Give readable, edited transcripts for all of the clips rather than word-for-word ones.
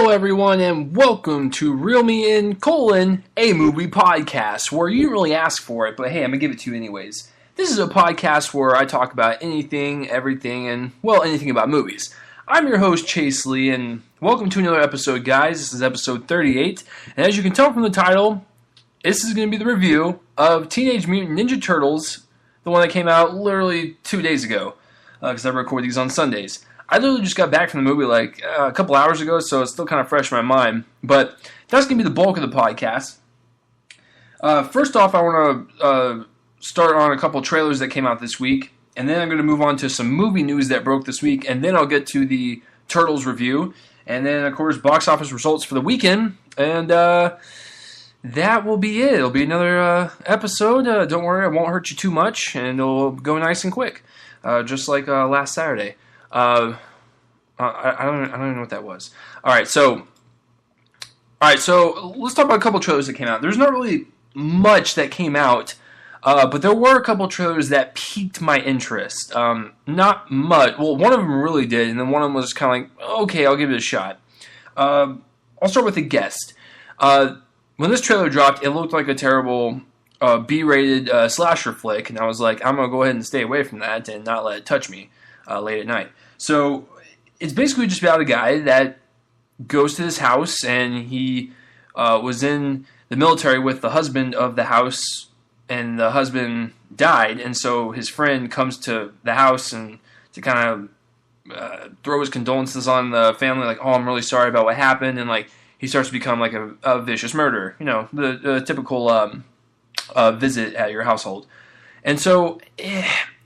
Hello everyone and welcome to Reel Me In, a movie podcast where you didn't really ask for it, but hey, I'm going to give it to you anyways. This is a podcast where I talk about anything, everything, and, well, anything about movies. I'm your host, Chase Lee, and welcome to another episode, guys. This is episode 38, and as you can tell from the title, this is going to be the review of Teenage Mutant Ninja Turtles, the one that came out literally 2 days ago, because I record these on Sundays. I literally just got back from the movie like a couple hours ago, so it's still kind of fresh in my mind. But that's going to be the bulk of the podcast. First off, I want to start on a couple trailers that came out this week, and then I'm going to move on to some movie news that broke this week, and then I'll get to the Turtles review, and then, of course, box office results for the weekend, and that will be it. It'll be another episode. Don't worry, it won't hurt you too much, and it'll go nice and quick, just like last Saturday. I don't even know what that was. All right, so let's talk about a couple trailers that came out. There's not really much that came out, but there were a couple trailers that piqued my interest. Not much. Well, one of them really did, and then one of them was kind of like, okay, I'll give it a shot. I'll start with The Guest. When this trailer dropped, it looked like a terrible B-rated slasher flick, and I was like, I'm going to go ahead and stay away from that and not let it touch me late at night. So it's basically just about a guy that goes to this house, and he was in the military with the husband of the house, and the husband died, and so his friend comes to the house and to kind of throw his condolences on the family, like, oh, I'm really sorry about what happened, and like he starts to become like a vicious murderer, you know, the typical visit at your household. And so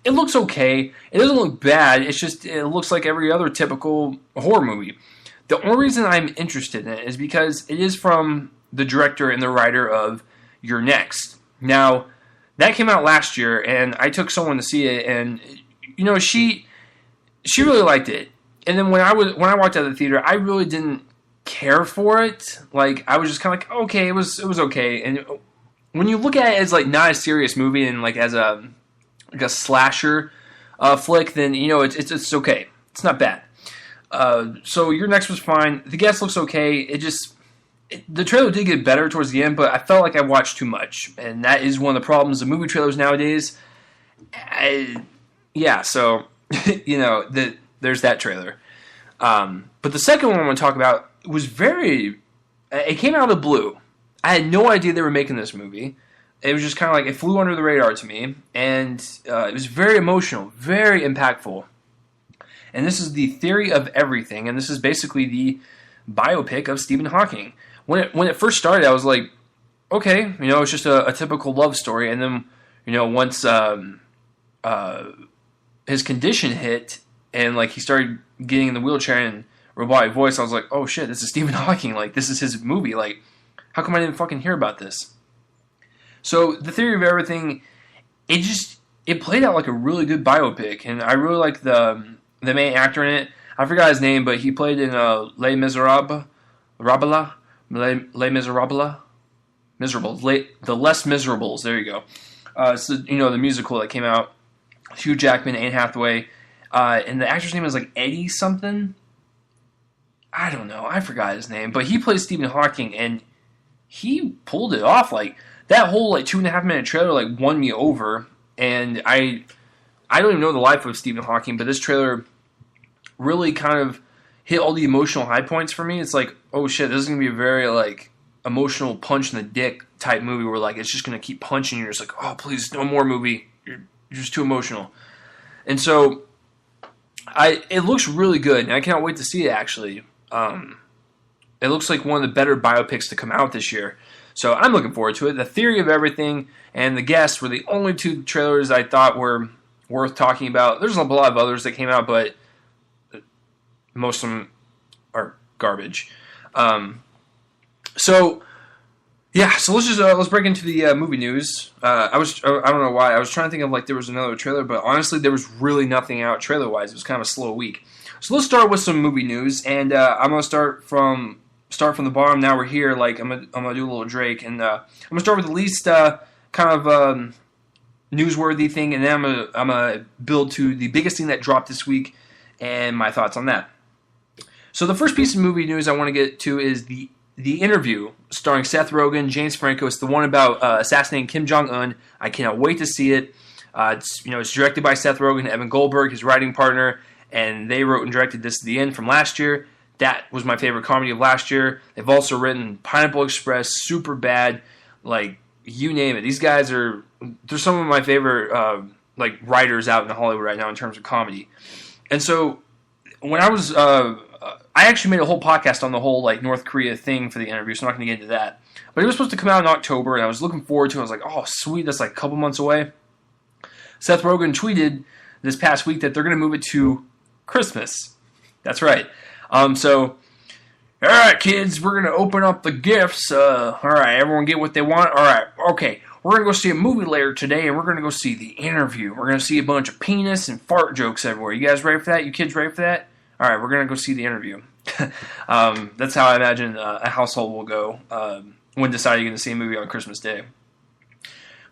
it looks okay. It doesn't look bad. It's just, it looks like every other typical horror movie. The only reason I'm interested in it is because it is from the director and the writer of You're Next. Now, that came out last year, and I took someone to see it, and, you know, she really liked it. And then when I walked out of the theater, I really didn't care for it. Like, I was just kind of like, okay, it was okay. And when you look at it as, like, not a serious movie and, like, as a slasher flick, then, you know, it's okay. It's not bad. So Your Next was fine. The Guest looks okay. The trailer did get better towards the end, but I felt like I watched too much. And that is one of the problems of movie trailers nowadays. So, you know, there's that trailer. But the second one I want to talk about was it came out of the blue. I had no idea they were making this movie. It was just kind of like, it flew under the radar to me, and it was very emotional, very impactful. And this is The Theory of Everything, and this is basically the biopic of Stephen Hawking. When it first started, I was like, okay, you know, it's just a typical love story, and then, you know, once his condition hit, and, like, he started getting in the wheelchair and robotic voice, I was like, oh shit, this is Stephen Hawking, like, this is his movie, like, how come I didn't fucking hear about this? So, The Theory of Everything, it played out like a really good biopic, and I really like the main actor in it. I forgot his name, but he played in Les Miserables, The Less Miserables, there you go. So, you know, the musical that came out, Hugh Jackman, Anne Hathaway, and the actor's name is like Eddie something. I don't know, I forgot his name, but he plays Stephen Hawking, and he pulled it off, like, that whole, like, 2.5 minute trailer, like, won me over, and I don't even know the life of Stephen Hawking, but this trailer really kind of hit all the emotional high points for me. It's like, oh shit, this is going to be a very, like, emotional punch in the dick type movie where, like, it's just going to keep punching you. You're just like, oh, please, no more movie. You're just too emotional. And so, it looks really good, and I cannot wait to see it, actually. It looks like one of the better biopics to come out this year. So I'm looking forward to it. The Theory of Everything and The Guest were the only two trailers I thought were worth talking about. There's a lot of others that came out, but most of them are garbage. So let's break into the movie news. I don't know why. I was trying to think of, like, there was another trailer, but honestly, there was really nothing out trailer-wise. It was kind of a slow week. So let's start with some movie news, and I'm going to start from the bottom. Now we're here. Like, I'm gonna do a little Drake, and I'm gonna start with the least kind of newsworthy thing, and then I'm gonna build to the biggest thing that dropped this week and my thoughts on that. So the first piece of movie news I want to get to is the Interview, starring Seth Rogen, James Franco. It's the one about assassinating Kim Jong-un. I cannot wait to see it. It's directed by Seth Rogen, Evan Goldberg, his writing partner, and they wrote and directed This Is the End from last year. That was my favorite comedy of last year. They've also written Pineapple Express, Superbad, like, you name it. These guys they're some of my favorite writers out in Hollywood right now in terms of comedy. And so when I was I actually made a whole podcast on the whole like North Korea thing for the Interview, so I'm not going to get into that. But it was supposed to come out in October, and I was looking forward to it. I was like, oh, sweet, that's like a couple months away. Seth Rogen tweeted this past week that they're going to move it to Christmas. That's right. So, all right, kids, we're going to open up the gifts. All right, everyone get what they want. All right, okay. We're going to go see a movie later today, and we're going to go see The Interview. We're going to see a bunch of penis and fart jokes everywhere. You guys ready for that? You kids ready for that? All right, we're going to go see The Interview. That's how I imagine a household will go when deciding to see a movie on Christmas Day.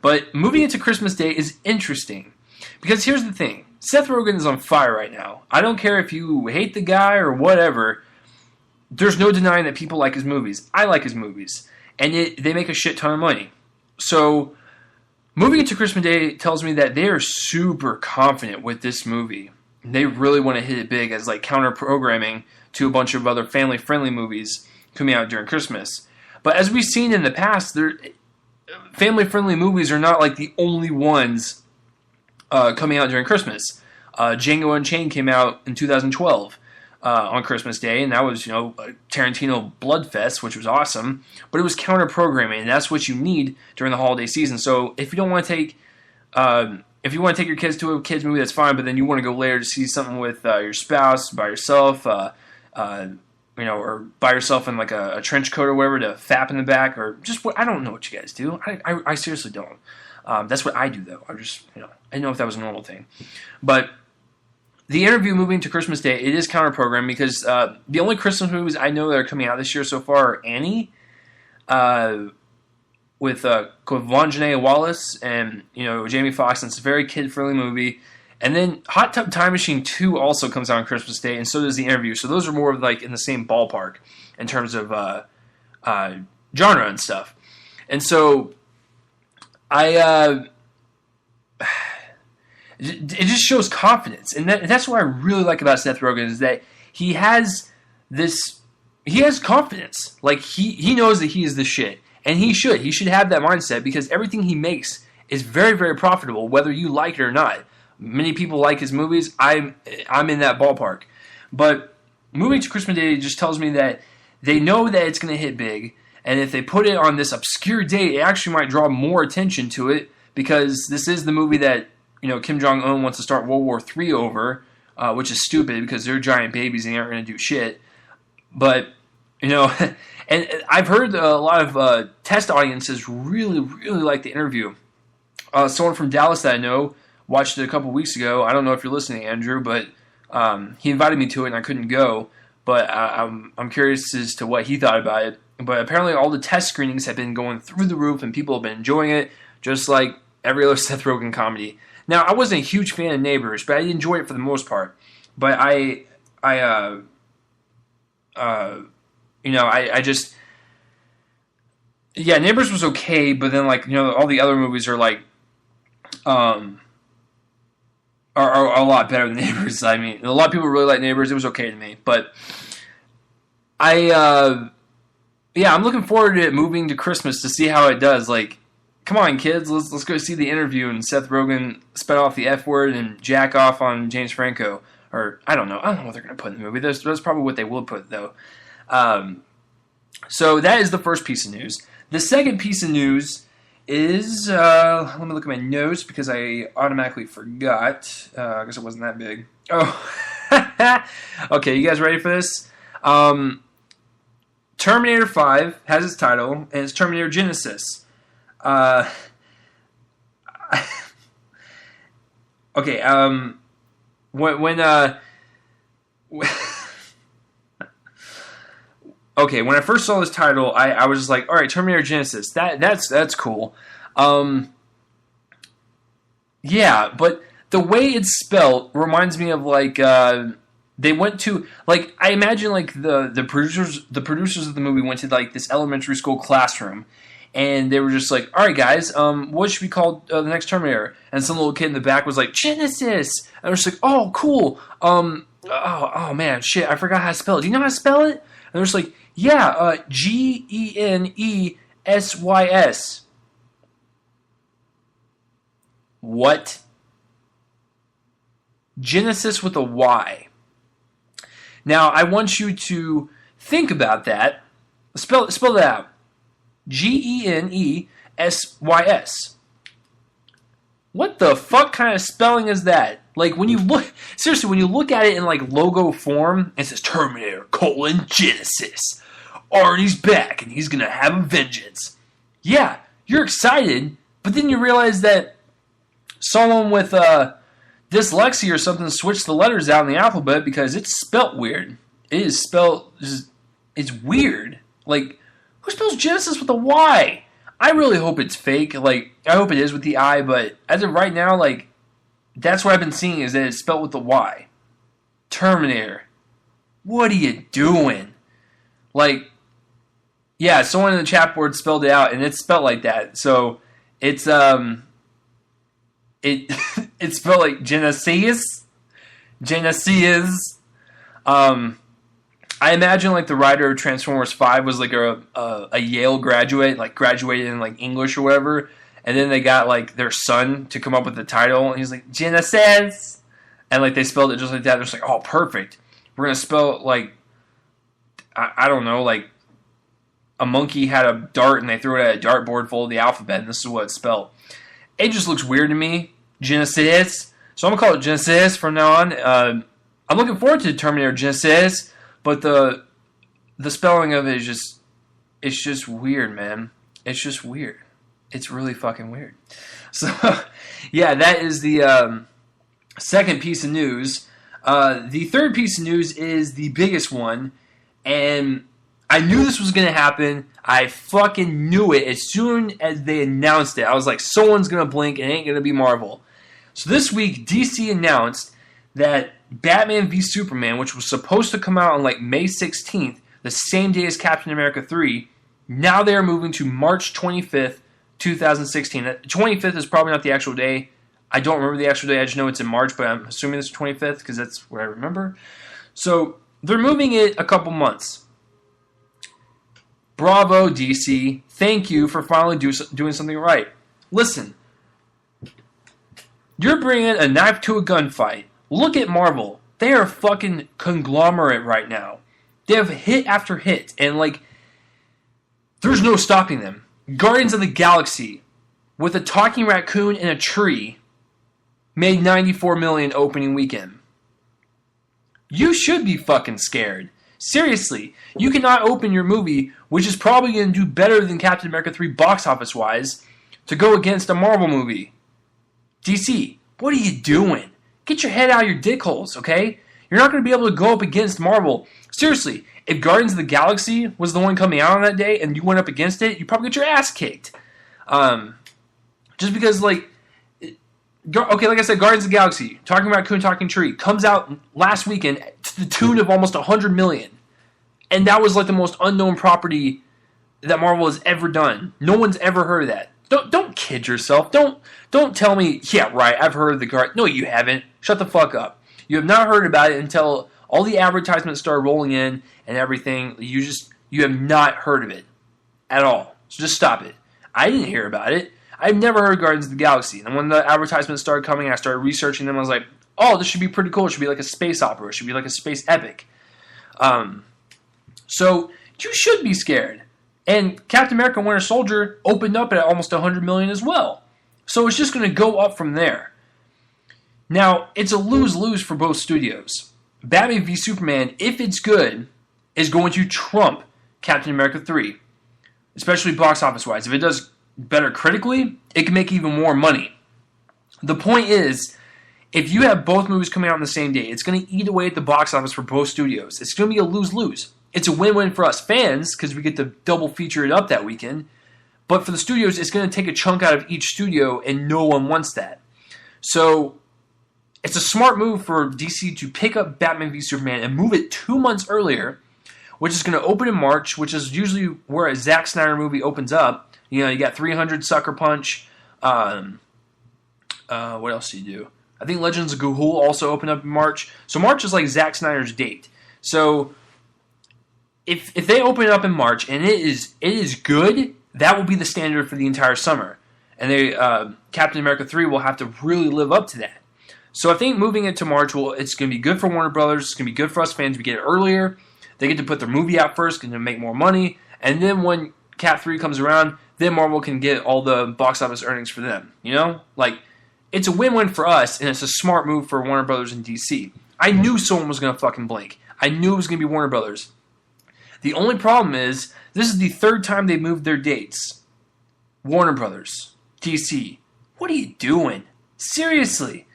But moving into Christmas Day is interesting because here's the thing. Seth Rogen is on fire right now. I don't care if you hate the guy or whatever. There's no denying that people like his movies. I like his movies. And they make a shit ton of money. So moving into Christmas Day tells me that they are super confident with this movie. They really want to hit it big as like counter-programming to a bunch of other family-friendly movies coming out during Christmas. But as we've seen in the past, family-friendly movies are not like the only ones coming out during Christmas. Django Unchained came out in 2012 on Christmas Day, and that was, a Tarantino bloodfest, which was awesome. But it was counter-programming, and that's what you need during the holiday season. So if you don't want to take, if you want to take your kids to a kids movie, that's fine. But then you want to go later to see something with your spouse, by yourself, or by yourself in like a trench coat or whatever to fap in the back, or just what I don't know what you guys do. I seriously don't. That's what I do though. I didn't know if that was a normal thing, but The Interview moving to Christmas Day, it is counter-programmed because the only Christmas movies I know that are coming out this year so far are Annie, with Quvenzhané Wallis and Jamie Foxx, and it's a very kid-friendly movie. And then Hot Tub Time Machine 2 also comes out on Christmas Day, and so does The Interview. So those are more like in the same ballpark in terms of genre and stuff. And so it just shows confidence, and that's what I really like about Seth Rogen is that he has confidence. Like he knows that he is the shit, and he should have that mindset because everything he makes is very, very profitable, whether you like it or not. Many people like his movies. I'm in that ballpark. But moving to Christmas Day just tells me that they know that it's going to hit big, and if they put it on this obscure date, it actually might draw more attention to it because this is the movie that Kim Jong-un wants to start World War III over, which is stupid because they're giant babies and they aren't going to do shit. But and I've heard a lot of test audiences really, really like The Interview. Someone from Dallas that I know watched it a couple weeks ago. I don't know if you're listening, Andrew, but he invited me to it and I couldn't go. But I'm curious as to what he thought about it. But apparently all the test screenings have been going through the roof and people have been enjoying it, just like every other Seth Rogen comedy. Now, I wasn't a huge fan of Neighbors, but I enjoyed it for the most part. But I just, Neighbors was okay, but then all the other movies are are a lot better than Neighbors. I mean, a lot of people really like Neighbors. It was okay to me, but I'm looking forward to it moving to Christmas to see how it does. Like, come on, kids, let's go see The Interview and Seth Rogen spit off the F word and jack off on James Franco. Or I don't know what they're going to put in the movie. That's probably what they will put though. So that is the first piece of news. The second piece of news is let me look at my notes because I automatically forgot. I guess it wasn't that big. Oh, okay. You guys ready for this? Terminator 5 has its title, and it's Terminator Genesis. Okay. Okay, when I first saw this title, I was just like, all right, Terminator Genesis. That's cool. Yeah, but the way it's spelled reminds me of like the They went to, like, I imagine, like, the producers of the movie went to, like, this elementary school classroom, and they were just like, all right, guys, what should we call the next Terminator? And some little kid in the back was like, Genesis! And I was like, oh, cool. Oh, man, shit, I forgot how to spell it. Do you know how to spell it? And they're just like, yeah, Genesys. What? Genesis with a Y. Now, I want you to think about that. Spell that out. Genesys. What the fuck kind of spelling is that? Like, when you look at it in, like, logo form, it says Terminator, Genesis. Arnie's back, and he's gonna have a vengeance. Yeah, you're excited, but then you realize that someone with, dyslexia or something switched the letters out in the alphabet because it's spelt weird. It is spelled, it's weird. Like, who spells Genesis with a Y? I really hope it's fake. Like, I hope it is with the I, but as of right now, like, that's what I've been seeing is that it's spelled with the Y. Terminator. What are you doing? Like, yeah, someone in the chat board spelled it out, and it's spelled like that. So, it's spelled like Genesis. I imagine like the writer of Transformers 5 was like a Yale graduate, like graduated in like English or whatever, and then they got like their son to come up with the title, and he's like Genesis, and like they spelled it just like that. They're just like, oh, perfect. We're gonna spell it like I don't know, like a monkey had a dart and they threw it at a dartboard full of the alphabet, and this is what it's spelled. It just looks weird to me. Genesis. So I'm going to call it Genesis from now on. I'm looking forward to Terminator Genesis, but the spelling of it is just, it's just weird, man. It's just weird. It's really fucking weird. So, yeah, that is the second piece of news. The third piece of news is the biggest one, and I knew this was going to happen. I fucking knew it as soon as they announced it. I was like, someone's going to blink and it ain't going to be Marvel. So this week, DC announced that Batman v Superman, which was supposed to come out on like May 16th, the same day as Captain America 3, now they are moving to March 25th, 2016. 25th is probably not the actual day. I don't remember the actual day. I just know it's in March, but I'm assuming it's 25th because that's what I remember. So they're moving it a couple months. Bravo, DC. Thank you for finally doing something right. Listen, you're bringing a knife to a gunfight. Look at Marvel. They are a fucking conglomerate right now. They have hit after hit, and like, there's no stopping them. Guardians of the Galaxy, with a talking raccoon in a tree, made $94 million opening weekend. You should be fucking scared. Seriously, you cannot open your movie, which is probably going to do better than Captain America 3 box office-wise, to go against a Marvel movie. DC, what are you doing? Get your head out of your dick holes, okay? You're not going to be able to go up against Marvel. Seriously, if Guardians of the Galaxy was the one coming out on that day and you went up against it, you'd probably get your ass kicked. Just because, like, okay, like I said, Guardians of the Galaxy, Talking Raccoon, Talking Tree, comes out last weekend to the tune of almost $100 million. And that was like the most unknown property that Marvel has ever done. No one's ever heard of that. Don't kid yourself. Don't tell me, yeah, right, I've heard of the Guardians. No, you haven't. Shut the fuck up. You have not heard about it until all the advertisements started rolling in and everything. You have not heard of it at all. So just stop it. I didn't hear about it. I've never heard of Guardians of the Galaxy. And when the advertisements started coming, I started researching them. I was like, oh, this should be pretty cool. It should be like a space opera. It should be like a space epic. So you should be scared. And Captain America Winter Soldier opened up at almost $100 million as well. So it's just going to go up from there. Now, it's a lose-lose for both studios. Batman v Superman, if it's good, is going to trump Captain America 3. Especially box office-wise. If it does better critically, it can make even more money. The point is, if you have both movies coming out on the same day, it's going to eat away at the box office for both studios. It's going to be a lose-lose. It's a win-win for us fans, because we get to double feature it up that weekend. But for the studios, it's going to take a chunk out of each studio, and no one wants that. So, it's a smart move for DC to pick up Batman v Superman and move it 2 months earlier, which is going to open in March, which is usually where a Zack Snyder movie opens up. You know, you got 300, Sucker Punch. What else do you do? I think Legends of Ga'Hoole also opened up in March. So March is like Zack Snyder's date. So if they open it up in March and it is good, that will be the standard for the entire summer. And they Captain America 3 will have to really live up to that. So I think moving it to March, it's going to be good for Warner Brothers. It's going to be good for us fans. We get it earlier. They get to put their movie out first, going to make more money. And then when Cap 3 comes around, then Marvel can get all the box office earnings for them. You know? Like, it's a win-win for us, and it's a smart move for Warner Brothers and DC. I knew someone was going to fucking blink. I knew it was going to be Warner Brothers. The only problem is, this is the third time they moved their dates. Warner Brothers, DC, what are you doing? Seriously.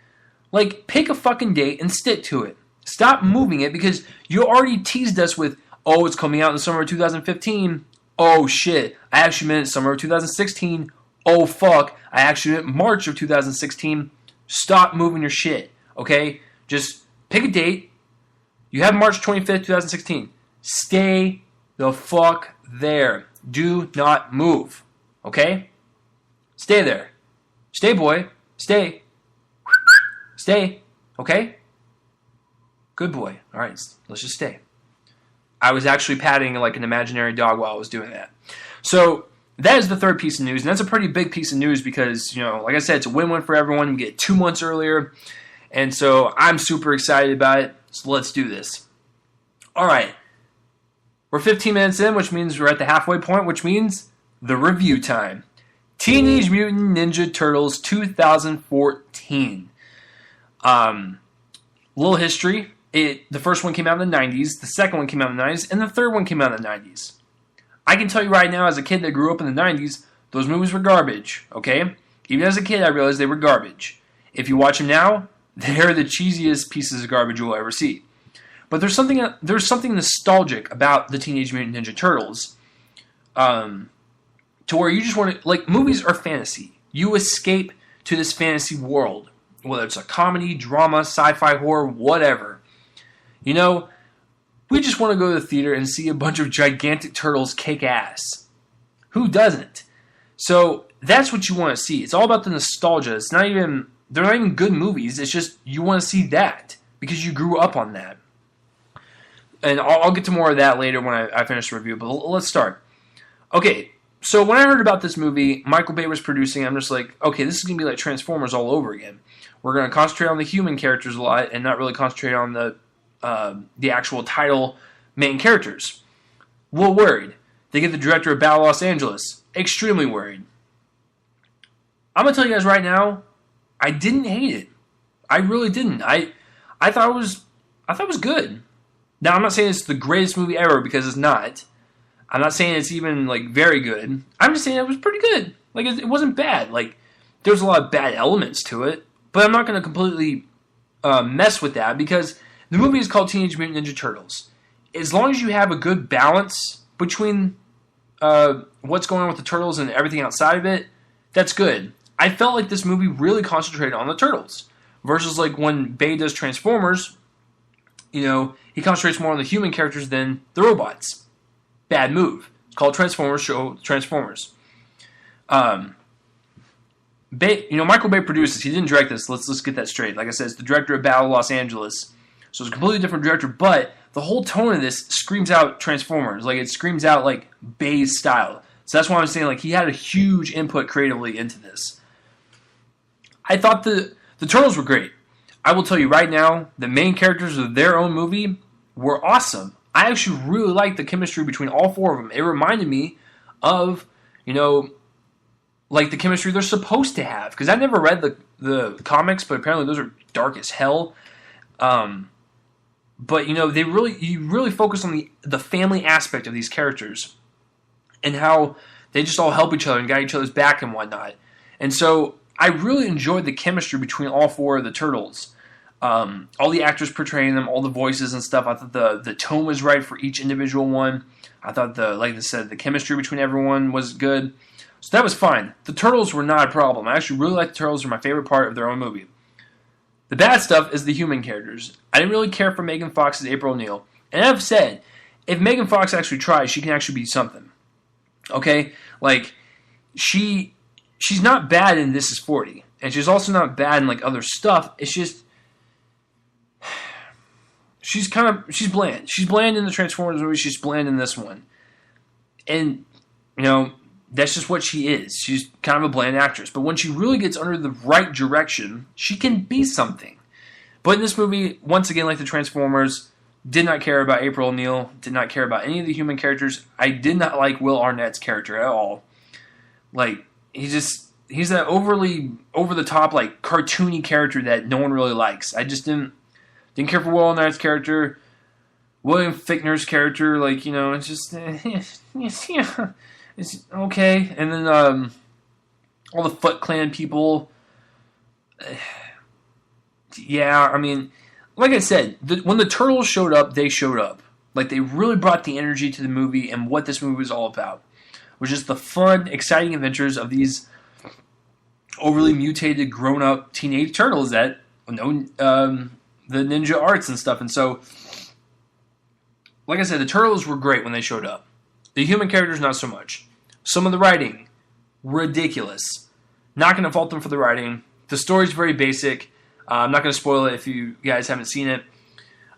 Like, pick a fucking date and stick to it. Stop moving it because you already teased us with, oh, it's coming out in the summer of 2015. Oh, shit. I actually meant summer of 2016. Oh, fuck. I actually meant March of 2016. Stop moving your shit, okay? Just pick a date. You have March 25th, 2016. Stay the fuck there. Do not move, okay? Stay there. Stay, boy. Stay. Stay, okay? Good boy. All right, let's just stay. I was actually patting like an imaginary dog while I was doing that. So that is the third piece of news, and that's a pretty big piece of news because, you know, like I said, it's a win-win for everyone. You get 2 months earlier, and so I'm super excited about it. So let's do this. All right. We're 15 minutes in, which means we're at the halfway point, which means the review time. Teenage Mutant Ninja Turtles 2014. Little history. The first one came out in the 90s, the second one came out in the 90s, and the third one came out in the 90s. I can tell you right now, as a kid that grew up in the 90s, those movies were garbage, okay? Even as a kid, I realized they were garbage. If you watch them now, they're the cheesiest pieces of garbage you'll ever see. But there's something nostalgic about the Teenage Mutant Ninja Turtles, to where you just want to, like, movies are fantasy. You escape to this fantasy world, whether it's a comedy, drama, sci-fi, horror, whatever. You know, we just want to go to the theater and see a bunch of gigantic turtles kick ass. Who doesn't? So that's what you want to see. It's all about the nostalgia. They're not even good movies. It's just you want to see that because you grew up on that. And I'll get to more of that later when I finish the review. But let's start. Okay, so when I heard about this movie, Michael Bay was producing. I'm just like, okay, this is gonna be like Transformers all over again. We're gonna concentrate on the human characters a lot and not really concentrate on the actual title main characters. A little worried. They get the director of Battle Los Angeles. Extremely worried. I'm gonna tell you guys right now, I didn't hate it. I really didn't. I thought it was good. Now I'm not saying it's the greatest movie ever because it's not. I'm not saying it's even like very good. I'm just saying it was pretty good. Like it wasn't bad. Like there's a lot of bad elements to it, but I'm not gonna completely mess with that because the movie is called Teenage Mutant Ninja Turtles. As long as you have a good balance between what's going on with the Turtles and everything outside of it, that's good. I felt like this movie really concentrated on the Turtles. Versus like when Bay does Transformers, you know, he concentrates more on the human characters than the robots. Bad move. It's called Transformers, show Transformers. Bay, you know, Michael Bay produces. He didn't direct this. Let's get that straight. Like I said, it's the director of Battle Los Angeles. So it's a completely different director, but the whole tone of this screams out Transformers. Like, it screams out, like, Bay's style. So that's why I'm saying, like, he had a huge input creatively into this. I thought the Turtles were great. I will tell you right now, the main characters of their own movie were awesome. I actually really liked the chemistry between all four of them. It reminded me of, you know, like the chemistry they're supposed to have. Because I never read the comics, but apparently those are dark as hell. But, you know, you really focus on the family aspect of these characters and how they just all help each other and got each other's back and whatnot. And so I really enjoyed the chemistry between all four of the Turtles. All the actors portraying them, all the voices and stuff. I thought the tone was right for each individual one. I thought like I said, the chemistry between everyone was good. So that was fine. The Turtles were not a problem. I actually really liked the Turtles. They're my favorite part of their own movie. The bad stuff is the human characters. I didn't really care for Megan Fox's April O'Neil. And I've said, if Megan Fox actually tries, she can actually be something. Okay? Like, she's not bad in This Is 40. And she's also not bad in, like, other stuff. It's just, she's bland. She's bland in the Transformers movie. She's bland in this one. And, you know, that's just what she is. She's kind of a bland actress. But when she really gets under the right direction, she can be something. But in this movie, once again, like the Transformers, did not care about April O'Neil, did not care about any of the human characters. I did not like Will Arnett's character at all. Like, he's that overly over-the-top, like, cartoony character that no one really likes. I just didn't care for Will Arnett's character. William Fichtner's character, like, you know, it's just, it's okay. And then all the Foot Clan people, yeah, I mean, like I said, when the Turtles showed up, they showed up. Like, they really brought the energy to the movie and what this movie was all about. Which is the fun, exciting adventures of these overly mutated, grown-up teenage turtles that know the ninja arts and stuff. And so, like I said, the Turtles were great when they showed up. The human characters, not so much. Some of the writing, ridiculous. Not going to fault them for the writing. The story's very basic. I'm not going to spoil it if you guys haven't seen it.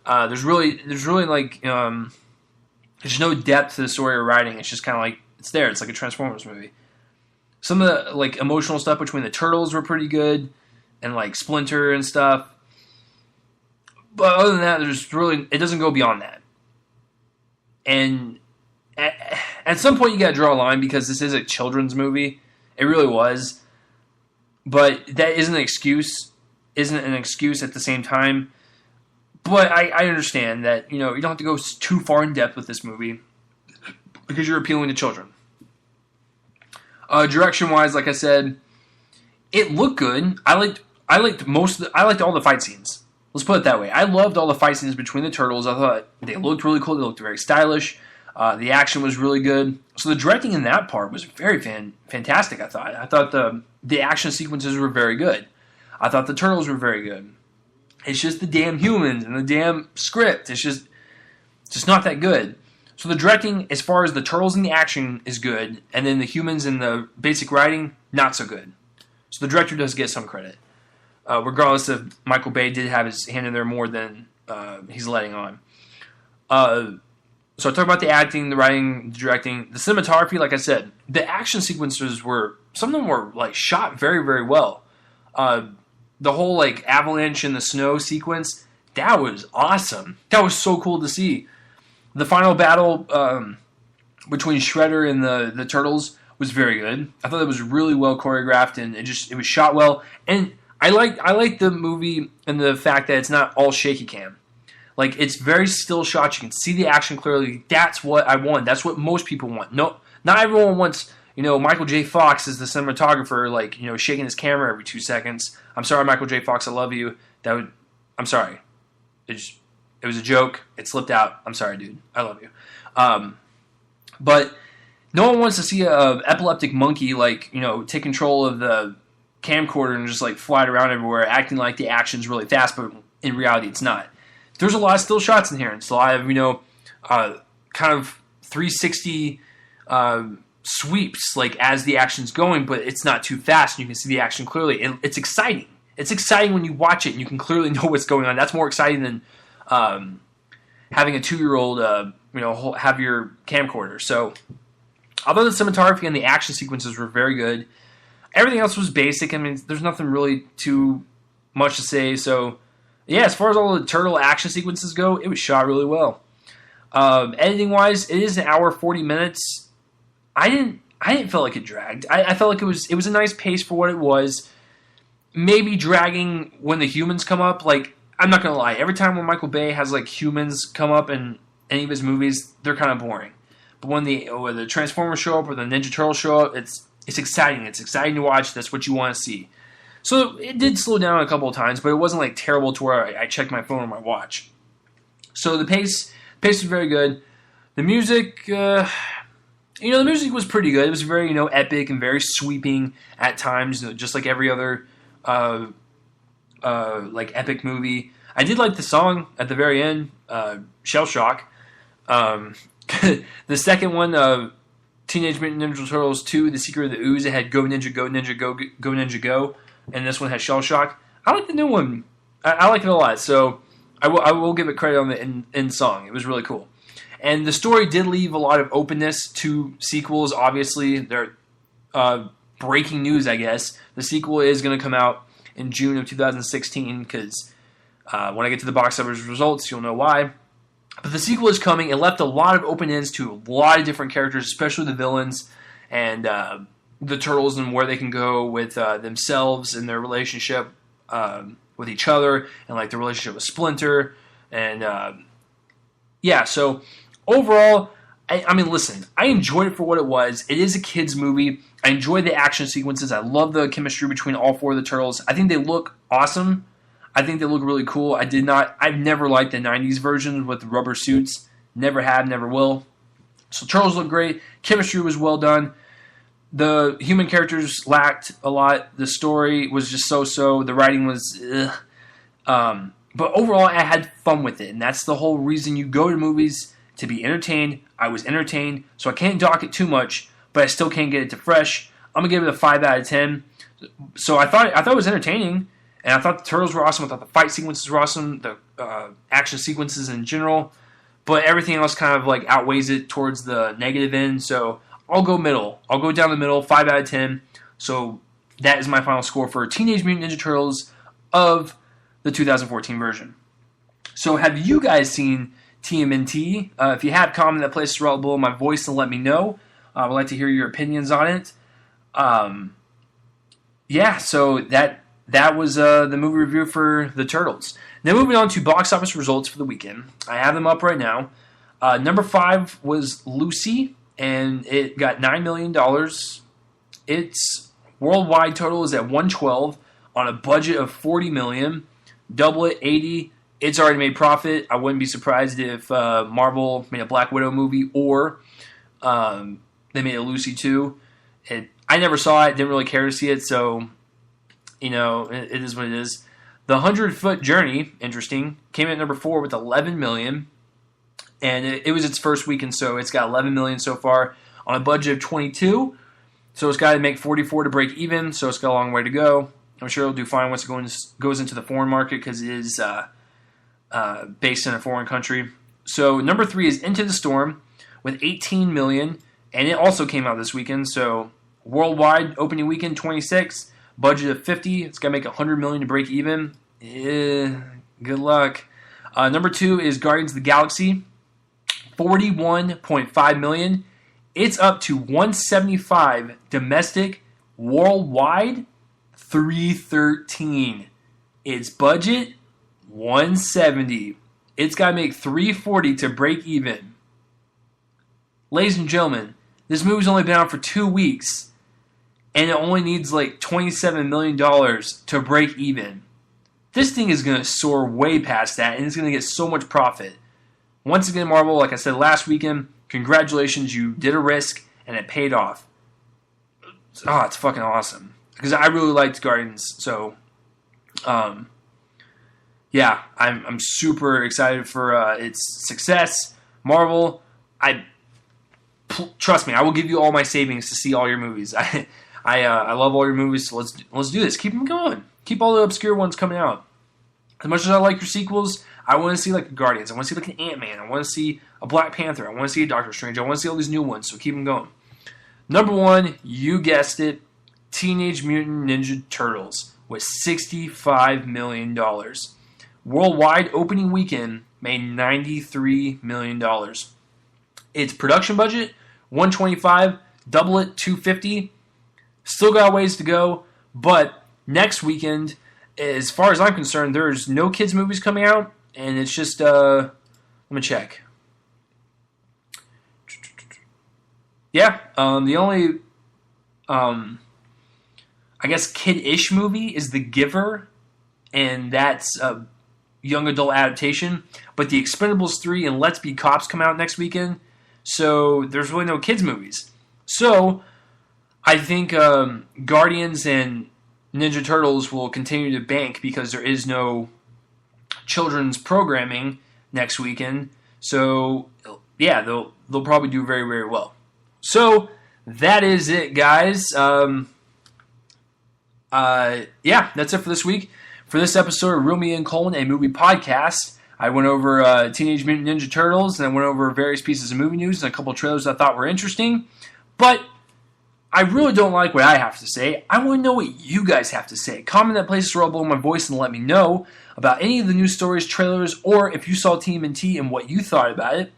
There's really like, there's no depth to the story or writing. It's just kind of like, it's there. It's like a Transformers movie. Some of the, like, emotional stuff between the Turtles were pretty good, and, like, Splinter and stuff. But other than that, it doesn't go beyond that. And at some point you gotta draw a line, because this is a children's movie. It really was. But that isn't an excuse at the same time. But I understand that, you know, you don't have to go too far in depth with this movie, because you're appealing to children. Direction-wise, like I said, it looked good. I liked all the fight scenes. Let's put it that way. I loved all the fight scenes between the Turtles. I thought they looked really cool. They looked very stylish. The action was really good. So the directing in that part was very fantastic, I thought. I thought the action sequences were very good. I thought the Turtles were very good. It's just the damn humans and the damn script. It's just not that good. So the directing, as far as the Turtles and the action, is good, and then the humans and the basic writing, not so good. So the director does get some credit. Regardless if Michael Bay did have his hand in there more than he's letting on. So I talked about the acting, the writing, the directing, the cinematography. Like I said, the action sequences some of them were like shot very, very well. The whole like avalanche in the snow sequence, that was awesome. That was so cool to see. The final battle between Shredder and the Turtles was very good. I thought it was really well choreographed, and it was shot well. And I like the movie and the fact that it's not all shaky cam. Like, it's very still shots. You can see the action clearly. That's what I want. That's what most people want. No, not everyone wants, you know, Michael J. Fox as the cinematographer, like, you know, shaking his camera every 2 seconds. I'm sorry, Michael J. Fox, I love you. I'm sorry. It was a joke. It slipped out. I'm sorry, dude. I love you. But no one wants to see a epileptic monkey, like, you know, take control of the camcorder and just, like, fly it around everywhere, acting like the action's really fast, but in reality it's not. There's a lot of still shots in here. It's a lot of, you know, kind of 360 sweeps, like, as the action's going, but it's not too fast, and you can see the action clearly. It's exciting. It's exciting when you watch it, and you can clearly know what's going on. That's more exciting than having a 2-year-old, you know, have your camcorder. So, although the cinematography and the action sequences were very good, everything else was basic. I mean, there's nothing really too much to say. So, yeah, as far as all the turtle action sequences go, it was shot really well. Editing-wise, it is an hour 40 minutes. I didn't feel like it dragged. I felt like it was a nice pace for what it was. Maybe dragging when the humans come up. Like, I'm not gonna lie. Every time when Michael Bay has like humans come up in any of his movies, they're kind of boring. But when the Transformers show up or the Ninja Turtles show up, it's exciting. It's exciting to watch. That's what you want to see. So it did slow down a couple of times, but it wasn't like terrible to where I checked my phone or my watch. So the pace was very good. The music, the music was pretty good. It was very, epic and very sweeping at times, just like every other like epic movie. I did like the song at the very end, Shell Shock. The second one, Teenage Mutant Ninja Turtles 2, The Secret of the Ooze, it had Go Ninja, Go Ninja, Go Ninja, Go. And this one has Shell Shock. I like the new one. I like it a lot. So I will give it credit on the end song. It was really cool. And the story did leave a lot of openness to sequels. Obviously, they're breaking news, I guess. The sequel is going to come out in June of 2016 because when I get to the box office results, you'll know why. But the sequel is coming. It left a lot of open ends to a lot of different characters, especially the villains and the Turtles and where they can go with themselves and their relationship with each other and like the relationship with Splinter. And so overall, I mean, listen, I enjoyed it for what it was. It is a kid's movie. I enjoy the action sequences. I love the chemistry between all four of the Turtles. I think they look awesome. I think they look really cool. I've never liked the 90s versions with the rubber suits. Never have, never will. So Turtles look great. Chemistry was well done. The human characters lacked a lot. The story was just so-so. The writing was but overall, I had fun with it. And that's the whole reason you go to movies, to be entertained. I was entertained. So I can't dock it too much, but I still can't get it to fresh. I'm going to give it a 5 out of 10. So I thought it was entertaining. And I thought the Turtles were awesome. I thought the fight sequences were awesome. The action sequences in general. But everything else kind of like outweighs it towards the negative end. So I'll go middle. I'll go down the middle, 5 out of 10. So that is my final score for Teenage Mutant Ninja Turtles of the 2014 version. So have you guys seen TMNT? If you have, comment that place right below my voice and let me know. I would like to hear your opinions on it. So that was the movie review for the Turtles. Now moving on to box office results for the weekend. I have them up right now. Number 5 was Lucy, and it got $9 million. Its worldwide total is at 112 on a budget of $40 million. Double it, 80. It's already made profit. I wouldn't be surprised if Marvel made a Black Widow movie or they made a Lucy 2. I never saw it. Didn't really care to see it, so it is what it is. The 100-Foot Journey, interesting, came in at number 4 with $11 million. And it was its first weekend, so it's got $11 million so far on a budget of $22. So it's got to make $44 to break even, so it's got a long way to go. I'm sure it'll do fine once it goes into the foreign market because it is based in a foreign country. So number 3 is Into the Storm with $18 million, and it also came out this weekend. So worldwide opening weekend 26, budget of $50. It's got to make $100 million to break even. Good luck. Number 2 is Guardians of the Galaxy, $41.5 million. It's up to $175 domestic, worldwide $313. Its budget $170. It's got to make $340 to break even. Ladies and gentlemen, this movie's only been out for 2 weeks, and it only needs like $27 million to break even. This thing is going to soar way past that, and it's going to get so much profit. Once again, Marvel, like I said last weekend, congratulations, you did a risk, and it paid off. Oh, it's fucking awesome. Because I really liked Guardians, so I'm super excited for its success. Marvel, trust me, I will give you all my savings to see all your movies. I love all your movies, so let's do this. Keep them going. Keep all the obscure ones coming out. As much as I like your sequels, I want to see like the Guardians. I want to see like an Ant-Man. I want to see a Black Panther. I want to see a Doctor Strange. I want to see all these new ones, so keep them going. Number 1, you guessed it, Teenage Mutant Ninja Turtles with $65 million. Worldwide opening weekend made $93 million. Its production budget, $125, double it, $250. Still got a ways to go, but next weekend, as far as I'm concerned, there's no kids' movies coming out, and it's just, let me check. Yeah, the only, I guess, kid-ish movie is The Giver, and that's a young adult adaptation. But The Expendables 3 and Let's Be Cops come out next weekend, so there's really no kids' movies. So I think Guardians and Ninja Turtles will continue to bank because there is no children's programming next weekend. So, yeah, they'll probably do very, very well. So, that is it, guys. That's it for this week. For this episode of Reel Me In: a movie podcast, I went over Teenage Mutant Ninja Turtles, and I went over various pieces of movie news and a couple of trailers I thought were interesting. But I really don't like what I have to say. I want to know what you guys have to say. Comment that places where I'll blow my voice and let me know about any of the news stories, trailers, or if you saw TMNT and what you thought about it.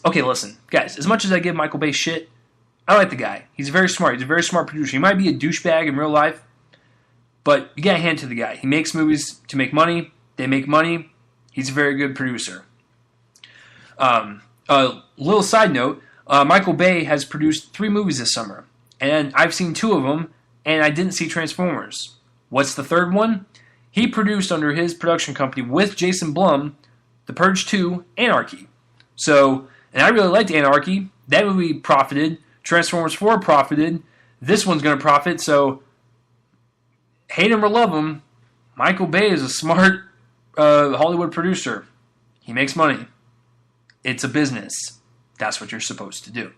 Okay, listen, guys, as much as I give Michael Bay shit, I like the guy. He's very smart. He's a very smart producer. He might be a douchebag in real life, but you gotta hand it to the guy. He makes movies to make money. They make money. He's a very good producer. Little side note, Michael Bay has produced 3 movies this summer, and I've seen 2 of them, and I didn't see Transformers. What's the third one? He produced under his production company with Jason Blum, The Purge 2, Anarchy. So, and I really liked Anarchy. That movie profited. Transformers 4 profited. This one's going to profit, so hate him or love him, Michael Bay is a smart Hollywood producer. He makes money. It's a business. That's what you're supposed to do.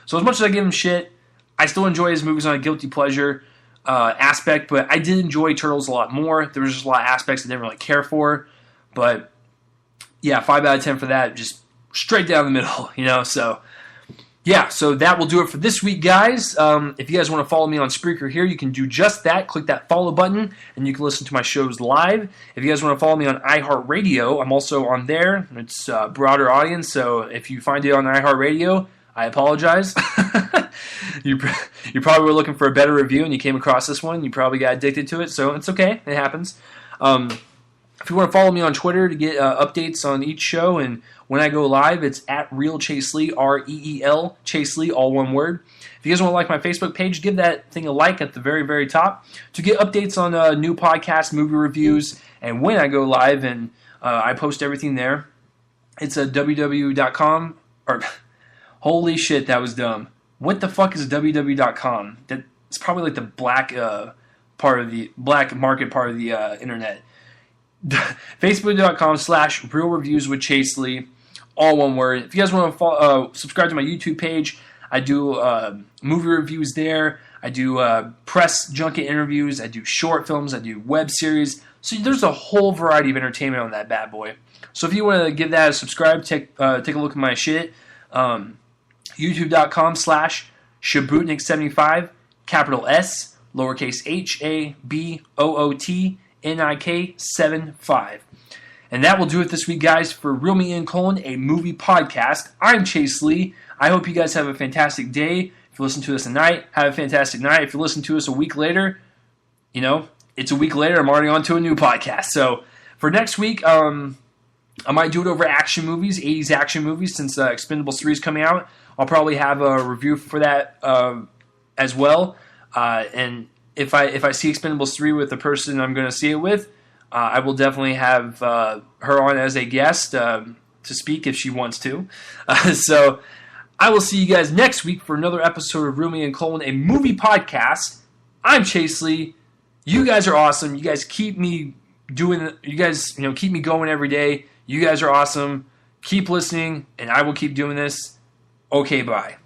So as much as I give him shit, I still enjoy his movies on a guilty pleasure aspect, but I did enjoy Turtles a lot more. There was just a lot of aspects I didn't really care for. But yeah, 5 out of 10 for that. Just straight down the middle, so... Yeah, so that will do it for this week, guys. If you guys want to follow me on Spreaker here, you can do just that. Click that follow button, and you can listen to my shows live. If you guys want to follow me on iHeartRadio, I'm also on there. It's a broader audience, so if you find it on iHeartRadio, I apologize. You probably were looking for a better review, and you came across this one. You probably got addicted to it, so it's okay. It happens. If you want to follow me on Twitter to get updates on each show and when I go live, it's at Real Chase Lee, R-E-E-L, Chase Lee, all one word. If you guys want to like my Facebook page, give that thing a like at the very, very top to get updates on new podcasts, movie reviews, and when I go live, and I post everything there. It's www.com, or holy shit, that was dumb. What the fuck is www.com? It's probably like the black market part of the internet. Facebook.com/Real Reviews with Chase Lee, all one word. If you guys want to subscribe to my YouTube page, I do movie reviews there. I do press junket interviews. I do short films. I do web series. So there's a whole variety of entertainment on that bad boy. So if you want to give that a subscribe, take a look at my shit. YouTube.com/Shabutnik75, capital S, lowercase HABOOTNIK75. And that will do it this week, guys, for Reel Me In: a movie podcast. I'm Chase Lee. I hope you guys have a fantastic day. If you listen to us tonight, have a fantastic night. If you listen to us a week later, it's a week later. I'm already on to a new podcast. So for next week, I might do it over action movies, 80s action movies, since Expendables 3 is coming out. I'll probably have a review for that as well. And if I see Expendables 3 with the person I'm going to see it with, I will definitely have her on as a guest to speak if she wants to. So I will see you guys next week for another episode of Reel Me In: a movie podcast. I'm Chase Lee. You guys are awesome. You guys keep me doing. You guys, keep me going every day. You guys are awesome. Keep listening, and I will keep doing this. Okay, bye.